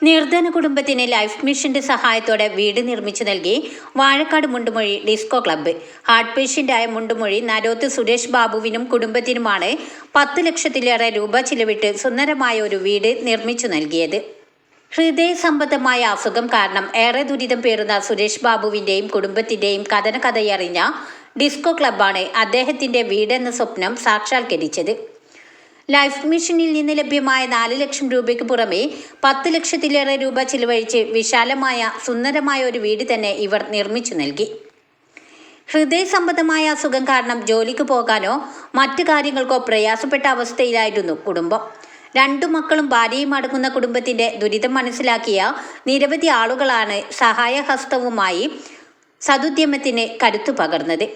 നിർധന കുടുംബത്തിന് ലൈഫ് മിഷന്റെ സഹായത്തോടെ വീട് നിർമ്മിച്ചു നൽകി Vazhakkad Mundumozhi disco club. Heart പേഷ്യന്റായ മുണ്ടുമൊഴി നരോത്ത് സുരേഷ് ബാബുവിനും കുടുംബത്തിനുമാണ് 10 ലക്ഷത്തിലേറെ രൂപ ചിലവിട്ട് സുന്ദരമായ ഒരു വീട് നിർമ്മിച്ചു നൽകിയത്. ഹൃദയ സംബന്ധമായ അസുഖം കാരണം ഏറെ ദുരിതം പേറുന്ന സുരേഷ് ബാബുവിന്റെയും കുടുംബത്തിന്റെയും കഥയറിഞ്ഞ ഡിസ്കോ ക്ലബ്ബാണ് അദ്ദേഹത്തിന്റെ വീടെന്ന സ്വപ്നം സാക്ഷാത്കരിച്ചത്. ലൈഫ് മിഷനിൽ നിന്ന് ലഭ്യമായ 4 ലക്ഷം രൂപയ്ക്ക് പുറമെ 10 ലക്ഷത്തിലേറെ രൂപ ചിലവഴിച്ച് വിശാലമായ സുന്ദരമായ ഒരു വീട് തന്നെ ഇവർ നിർമ്മിച്ചു നൽകി. ഹൃദയ സംബന്ധമായ അസുഖം കാരണം ജോലിക്ക് പോകാനോ മറ്റു കാര്യങ്ങൾക്കോ പ്രയാസപ്പെട്ട അവസ്ഥയിലായിരുന്നു കുടുംബം. 2 മക്കളും ഭാര്യയും അടങ്ങുന്ന കുടുംബത്തിന്റെ ദുരിതം മനസ്സിലാക്കിയ നിരവധി ആളുകളാണ് സഹായഹസ്തവുമായി സതുദ്യമത്തിന് കരുത്തു പകർന്നത്.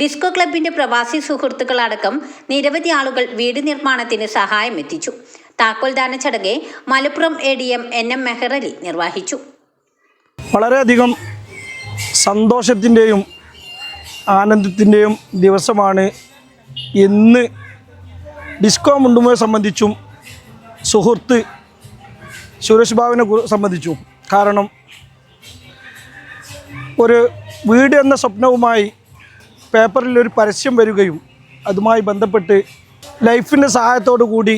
ഡിസ്കോ ക്ലബിന്റെ പ്രവാസി സുഹൃത്തുക്കളടക്കം നിരവധി ആളുകൾ വീട് നിർമ്മാണത്തിന് സഹായം എത്തിച്ചു. താക്കോൽദാന ചടങ്ങ് മലപ്പുറം ADM NM മെഹറലി നിർവഹിച്ചു. വളരെയധികം സന്തോഷത്തിൻ്റെയും ആനന്ദത്തിൻ്റെയും ദിവസമാണ് ഇന്ന് ഡിസ്കോ മുണ്ടുമയെ സംബന്ധിച്ചും സുഹൃത്ത് സുരേഷ് ബാബുവിനെ സംബന്ധിച്ചും. കാരണം ഒരു വീട് എന്ന സ്വപ്നവുമായി പേപ്പറിൽ ഒരു പരസ്യം വരികയും അതുമായി ബന്ധപ്പെട്ട് ലൈഫിൻ്റെ സഹായത്തോടു കൂടി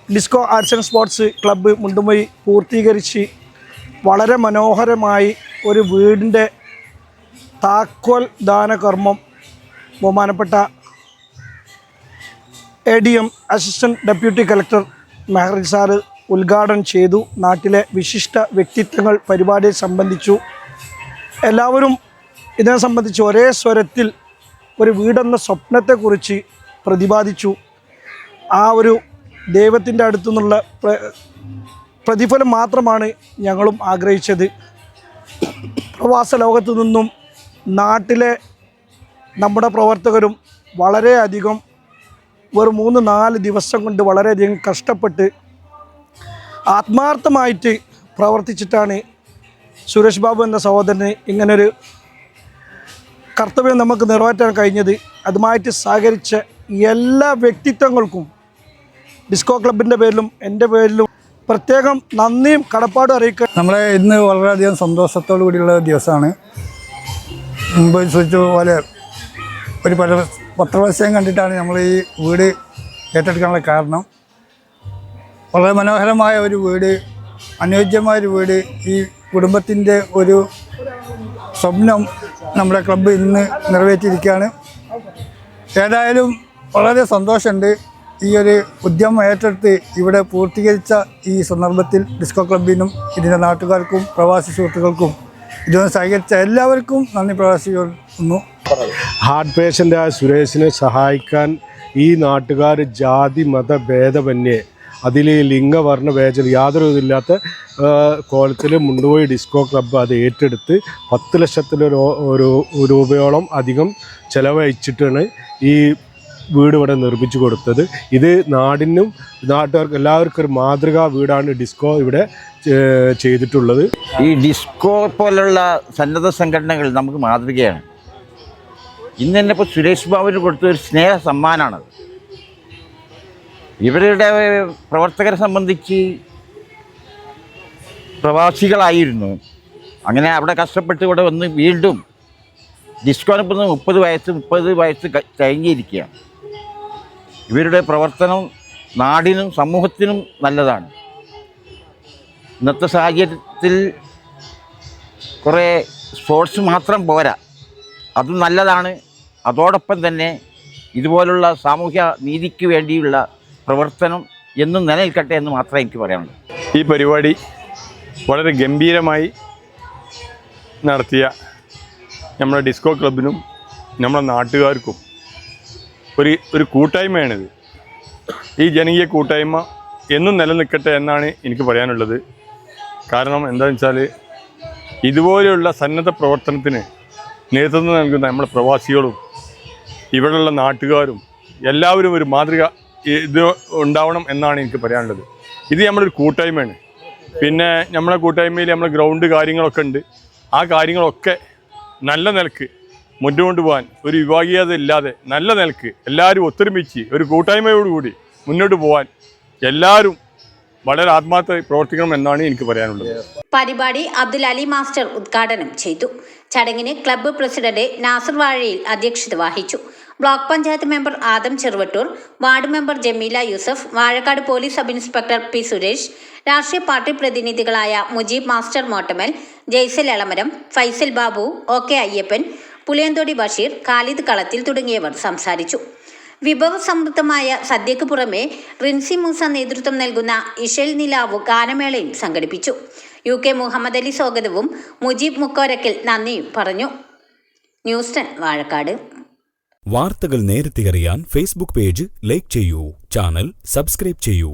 disco arts and sports club Mundumuzhi പൂർത്തീകരിച്ച് വളരെ മനോഹരമായി ഒരു വീടിൻ്റെ താക്കോൽ ദാന കർമ്മം ബഹുമാനപ്പെട്ട ADM അസിസ്റ്റൻറ്റ് ഡെപ്യൂട്ടി കളക്ടർ മെഹറിൽ സാറ് ഉദ്ഘാടനം ചെയ്തു. നാട്ടിലെ വിശിഷ്ട വ്യക്തിത്വങ്ങൾ പരിപാടിയെ സംബന്ധിച്ചു. എല്ലാവരും ഇതിനെ സംബന്ധിച്ച് ഒരേ സ്വരത്തിൽ ഒരു വീടെന്ന സ്വപ്നത്തെക്കുറിച്ച് പ്രതിപാദിച്ചു. ആ ഒരു ദൈവത്തിൻ്റെ അടുത്തു നിന്നുള്ള പ്രതിഫലം മാത്രമാണ് ഞങ്ങളും ആഗ്രഹിച്ചത്. പ്രവാസ ലോകത്തു നിന്നും നാട്ടിലെ നമ്മുടെ പ്രവർത്തകരും വളരെയധികം ഒരു 3-4 ദിവസം കൊണ്ട് വളരെയധികം കഷ്ടപ്പെട്ട് ആത്മാർത്ഥമായിട്ട് പ്രവർത്തിച്ചിട്ടാണ് സുരേഷ് ബാബു എന്ന സഹോദരന് ഇങ്ങനൊരു കർത്തവ്യം നമുക്ക് നിറവേറ്റാൻ കഴിഞ്ഞത്. അതുമായിട്ട് സഹകരിച്ച എല്ലാ വ്യക്തിത്വങ്ങൾക്കും ഡിസ്കോ ക്ലബിൻ്റെ പേരിലും എൻ്റെ പേരിലും പ്രത്യേകം നന്ദിയും കടപ്പാടും അറിയിക്കുക. നമ്മളെ ഇന്ന് വളരെയധികം സന്തോഷത്തോടു കൂടിയുള്ള ദിവസമാണ്. മുമ്പ് സൂചിച്ച പോലെ ഒരു പത്രവശയം കണ്ടിട്ടാണ് നമ്മൾ ഈ വീട് ഏറ്റെടുക്കാനുള്ള കാരണം. വളരെ മനോഹരമായ ഒരു വീട്, അനുയോജ്യമായൊരു വീട്, ഈ കുടുംബത്തിൻ്റെ ഒരു സ്വപ്നം നമ്മുടെ ക്ലബ്ബ് ഇന്ന് നിറവേറ്റിയിരിക്കുകയാണ്. ഏതായാലും വളരെ സന്തോഷമുണ്ട്. ഈ ഒരു ഉദ്യമം ഏറ്റെടുത്ത് ഇവിടെ പൂർത്തീകരിച്ച ഈ സന്ദർഭത്തിൽ ഡിസ്കോ ക്ലബിനും ഇതിൻ്റെ നാട്ടുകാർക്കും പ്രവാസി സുഹൃത്തുക്കൾക്കും ഇതൊന്ന് സഹകരിച്ച എല്ലാവർക്കും നന്ദി പ്രവാസിക്കുന്നു. ഹാർട്ട് പേഷ്യൻ്റായ സുരേഷിനെ സഹായിക്കാൻ ഈ നാട്ടുകാർ ജാതി മത ഭേദമന്യേ അതിൽ ലിംഗവർണ്ണ വേചന യാതൊരു ഇതില്ലാത്ത കോലത്തിൽ മുണ്ടുമൊഴി ഡിസ്കോ ക്ലബ്ബ് അത് ഏറ്റെടുത്ത് 10 ലക്ഷത്തിലൊരു രൂപയോളം അധികം ചിലവഴിച്ചിട്ടാണ് ഈ വീട് ഇവിടെ നിർമ്മിച്ചു കൊടുത്തത്. ഇത് നാടിനും നാട്ടുകാർക്ക് എല്ലാവർക്കും ഒരു മാതൃകാ വീടാണ് ഡിസ്കോ ഇവിടെ ചെയ്തിട്ടുള്ളത്. ഈ ഡിസ്കോ പോലുള്ള സന്നദ്ധ സംഘടനകൾ നമുക്ക് മാതൃകയാണ്. ഇന്ന് തന്നെ ഇപ്പോൾ സുരേഷ് ബാബുവിന് കൊടുത്ത ഒരു സ്നേഹ സമ്മാനമാണത്. ഇവരുടെ പ്രവർത്തകരെ സംബന്ധിച്ച് പ്രവാസികളായിരുന്നു. അങ്ങനെ അവിടെ കഷ്ടപ്പെട്ട് ഇവിടെ വന്ന് വീണ്ടും ഡിസ്കോനിപ്പോൾ 30 വയസ്സ് കഴിഞ്ഞിരിക്കുകയാണ്. ഇവരുടെ പ്രവർത്തനം നാടിനും സമൂഹത്തിനും നല്ലതാണ്. ഇന്നത്തെ സാഹചര്യത്തിൽ കുറേ സ്പോർട്സ് മാത്രം പോരാ, അതും നല്ലതാണ്. അതോടൊപ്പം തന്നെ ഇതുപോലുള്ള സാമൂഹ്യ നീതിക്ക് വേണ്ടിയുള്ള പ്രവർത്തനം എന്നും നിലനിൽക്കട്ടെ എന്ന് മാത്രമേ എനിക്ക് പറയാനുള്ളൂ. ഈ പരിപാടി വളരെ ഗംഭീരമായി നടത്തിയ നമ്മുടെ ഡിസ്കോ ക്ലബിനും നമ്മുടെ നാട്ടുകാർക്കും ഒരു കൂട്ടായ്മയാണിത്. ഈ ജനകീയ കൂട്ടായ്മ എന്നും നിലനിൽക്കട്ടെ എന്നാണ് എനിക്ക് പറയാനുള്ളത്. കാരണം എന്താണെന്ന് വെച്ചാൽ ഇതുപോലെയുള്ള സന്നദ്ധ പ്രവർത്തനത്തിന് നേതൃത്വം നൽകുന്ന നമ്മുടെ പ്രവാസികളും ഇവിടെയുള്ള നാട്ടുകാരും എല്ലാവരും ഒരു മാതൃക ഇത് ഉണ്ടാവണം എന്നാണ് എനിക്ക് പറയാനുള്ളത്. ഇത് നമ്മളൊരു കൂട്ടായ്മയാണ്. പിന്നെ നമ്മുടെ കൂട്ടായ്മയിൽ നമ്മുടെ ഗ്രൗണ്ട് കാര്യങ്ങളൊക്കെ ഉണ്ട്. ആ കാര്യങ്ങളൊക്കെ നല്ല നിലക്ക് മുന്നോട്ട് പോകാൻ ഒരു വിഭാഗീയത ഇല്ലാതെ നല്ല നിലക്ക് എല്ലാവരും ഒത്തൊരുമിച്ച് ഒരു കൂട്ടായ്മയോടുകൂടി മുന്നോട്ട് പോകാൻ എല്ലാവരും വളരെ ആത്മാർത്ഥമായി പ്രവർത്തിക്കണം എന്നാണ് എനിക്ക് പറയാനുള്ളത്. പരിപാടി അബ്ദുൽ അലി മാസ്റ്റർ ഉദ്ഘാടനം ചെയ്തു. ചടങ്ങിന് ക്ലബ്ബ് പ്രസിഡന്റ് നാസർ വാഴയിൽ അധ്യക്ഷത വഹിച്ചു. Block panchayat member Adam Cheruvattoor, ward member Jameela Yusuf, Vazhakkad police sub inspector P Suresh, രാഷ്ട്രീയ പാർട്ടി പ്രതിനിധികളായ മുജീബ് മാസ്റ്റർ മോട്ടമൽ, ജയ്സൽ എളമരം, ഫൈസൽ ബാബു, OK അയ്യപ്പൻ, പുളിയന്തോടി ബഷീർ, ഖാലിദ് കളത്തിൽ തുടങ്ങിയവർ സംസാരിച്ചു. വിഭവസമൃദ്ധമായ സദ്യക്ക് പുറമെ റിൻസി മൂസ നേതൃത്വം നൽകുന്ന ഇഷൽ നിലാവു ഗാനമേളയും സംഘടിപ്പിച്ചു. UK മുഹമ്മദ് അലി സ്വാഗതവും മുജീബ് മുക്കോരക്കൽ നന്ദിയും പറഞ്ഞു. ന്യൂസ് 10 വാഴക്കാട്. വാർത്തകൾ നേരത്തെ അറിയാൻ ഫേസ്ബുക്ക് പേജ് ലൈക്ക് ചെയ്യൂ, ചാനൽ സബ്സ്ക്രൈബ് ചെയ്യൂ.